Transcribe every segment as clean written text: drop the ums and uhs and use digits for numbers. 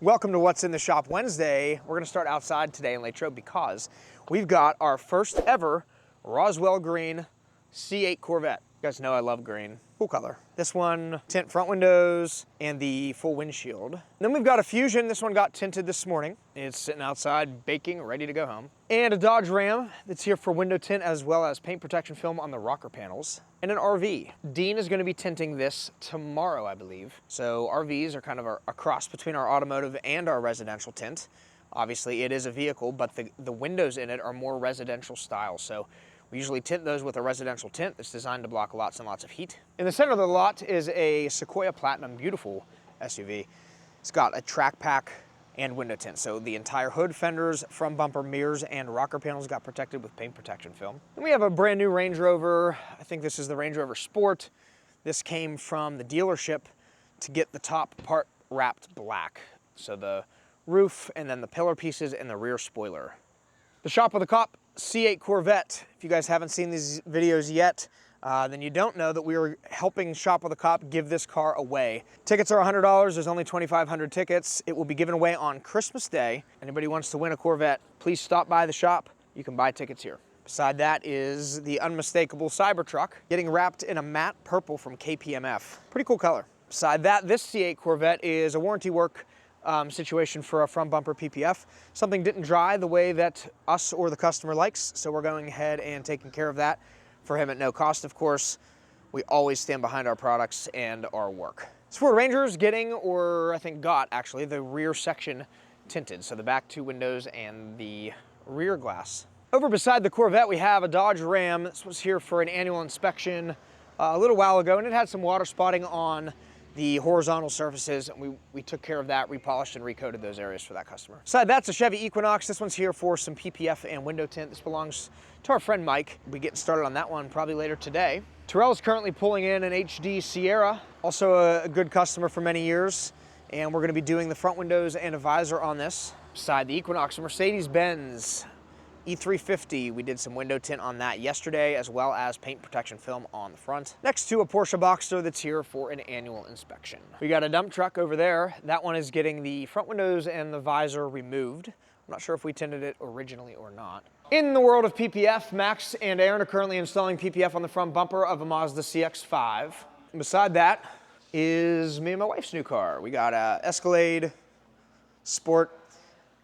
Welcome to What's in the Shop Wednesday. We're gonna start outside today in Latrobe because we've got our first ever Roswell Green C8 Corvette. You guys know I love green. Cool color. This one, tint front windows and the full windshield. Then we've got a Fusion. This one got tinted this morning. It's sitting outside baking, ready to go home. And a Dodge Ram that's here for window tint as well as paint protection film on the rocker panels. And an RV. Dean is gonna be tinting this tomorrow, I believe. So RVs are kind of a cross between our automotive and our residential tint. Obviously it is a vehicle, but the windows in it are more residential style. So we usually tint those with a residential tint that's designed to block lots and lots of heat. In the center of the lot is a Sequoia Platinum, beautiful SUV. It's got a track pack and window tint. So the entire hood, fenders, front bumper, mirrors, and rocker panels got protected with paint protection film. And we have a brand new Range Rover. I think this is the Range Rover Sport. This came from the dealership to get the top part wrapped black. So the roof and then the pillar pieces and the rear spoiler. The Shop with a Cop C8 Corvette. If you guys haven't seen these videos yet, then you don't know that we are helping Shop with a Cop give this car away. Tickets are $100. There's only 2,500 tickets. It will be given away on Christmas Day. Anybody who wants to win a Corvette, please stop by the shop. You can buy tickets here. Beside that is the unmistakable Cybertruck, getting wrapped in a matte purple from KPMF. Pretty cool color. Beside that, this C8 Corvette is a warranty work situation for a front bumper PPF. Something didn't dry the way that us or the customer likes, so we're going ahead and taking care of that for him at no cost, of course. We always stand behind our products and our work. This Ford Ranger's getting, or I think got actually, the rear section tinted, so the back two windows and the rear glass. Over beside the Corvette, we have a Dodge Ram. This was here for an annual inspection a little while ago, and it had some water spotting on the horizontal surfaces, and we took care of that, repolished and recoated those areas for that customer. Beside that's a Chevy Equinox. This one's here for some PPF and window tint. This belongs to our friend Mike. We'll be getting started on that one probably later today. Terrell is currently pulling in an HD Sierra, also a good customer for many years, and we're gonna be doing the front windows and a visor on this. Beside the Equinox, a Mercedes-Benz E350. We did some window tint on that yesterday, as well as paint protection film on the front. Next to a Porsche Boxster that's here for an annual inspection. We got a dump truck over there. That one is getting the front windows and the visor removed. I'm not sure if we tinted it originally or not. In the world of PPF, Max and Aaron are currently installing PPF on the front bumper of a Mazda CX-5. And beside that is me and my wife's new car. We got a Escalade Sport,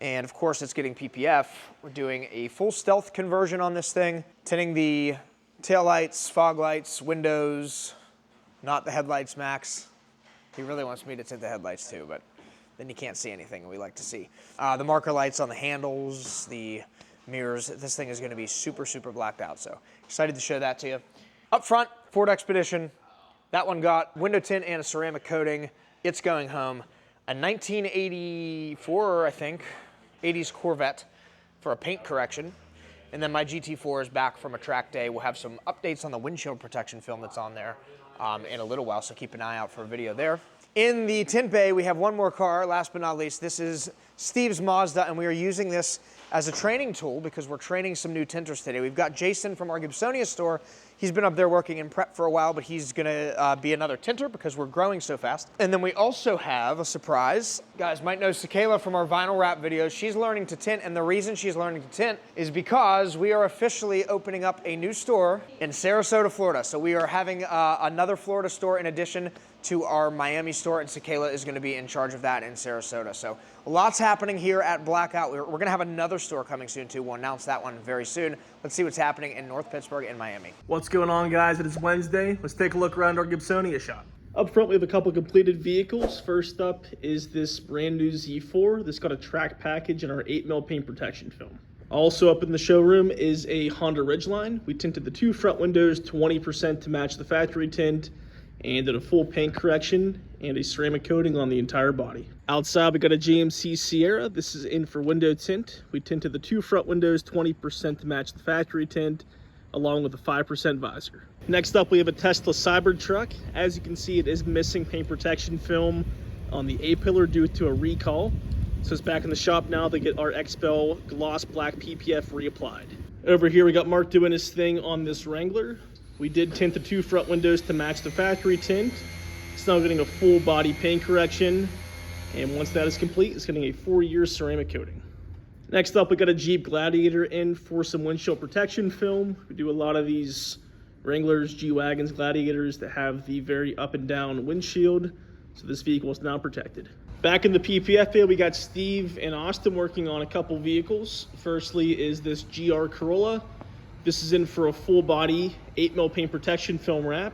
and of course it's getting PPF. We're doing a full stealth conversion on this thing, tinting the taillights, fog lights, windows, not the headlights, Max. He really wants me to tint the headlights too, but then you can't see anything we like to see. The marker lights on the handles, the mirrors. This thing is gonna be super, super blacked out, so excited to show that to you. Up front, Ford Expedition. That one got window tint and a ceramic coating. It's going home. A 1984, I think, 80s Corvette for a paint correction. And then my GT4 is back from a track day. We'll have some updates on the windshield protection film that's on there in a little while, so keep an eye out for a video there. In the tint bay, we have one more car, last but not least. This is Steve's Mazda, and we are using this as a training tool because we're training some new tinters today. We've got Jason from our Gibsonia store. He's been up there working in prep for a while, but he's gonna be another tinter because we're growing so fast. And then we also have a surprise. You guys might know Sakayla from our vinyl wrap videos. She's learning to tint, and the reason she's learning to tint is because we are officially opening up a new store in Sarasota, Florida. So we are having another Florida store in addition to our Miami store, and Sakayla is gonna be in charge of that in Sarasota. So lots happening here at Blackout. We're gonna have another store coming soon too. We'll announce that one very soon. Let's see what's happening in North Pittsburgh and Miami. What's going on, guys? It is Wednesday. Let's take a look around our Gibsonia shop. Up front, we have a couple completed vehicles. First up is this brand new Z4. This got a track package and our 8mm paint protection film. Also up in the showroom is a Honda Ridgeline. We tinted the two front windows 20% to match the factory tint, and did a full paint correction and a ceramic coating on the entire body. Outside, we got a GMC Sierra. This is in for window tint. We tinted the two front windows 20% to match the factory tint, along with a 5% visor. Next up, we have a Tesla Cybertruck. As you can see, it is missing paint protection film on the A-pillar due to a recall. So it's back in the shop now to get our xpel gloss black PPF reapplied. Over here, we got Mark doing his thing on this Wrangler. We did tint the two front windows to match the factory tint. It's now getting a full body paint correction And once that is complete, it's getting a 4-year ceramic coating. Next up, we got a Jeep Gladiator in for some windshield protection film. We do a lot of these Wranglers, G-Wagons, Gladiators that have the very up and down windshield, so this vehicle is now protected. Back in the PPF field, we got Steve and Austin working on a couple vehicles. Firstly is this GR Corolla. This is in for a full body 8mm paint protection film wrap.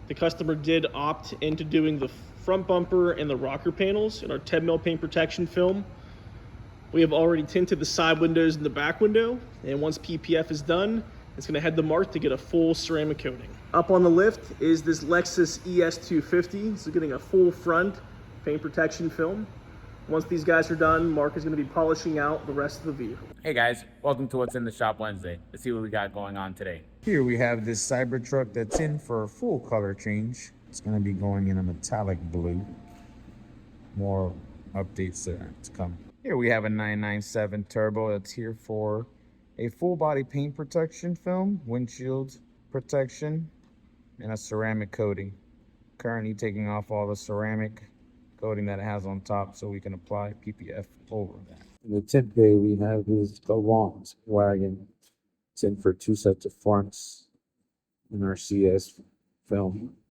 The customer did opt into doing the front bumper and the rocker panels in our 10mm paint protection film. We have already tinted the side windows and the back window, and once PPF is done, it's going to head to Mark to get a full ceramic coating. Up on the lift is this Lexus ES250. So getting a full front paint protection film. Once these guys are done, Mark is going to be polishing out the rest of the vehicle. Hey guys, welcome to What's in the Shop Wednesday. Let's see what we got going on today. Here we have this Cybertruck that's in for a full color change. It's going to be going in a metallic blue. More updates to come. Here we have a 997 Turbo that's here for a full body paint protection film, windshield protection, and a ceramic coating. Currently taking off all the ceramic coating that it has on top so we can apply PPF over that. In the tint bay, we have this Galant wagon. It's in for 2 sets of fronts in our CS film.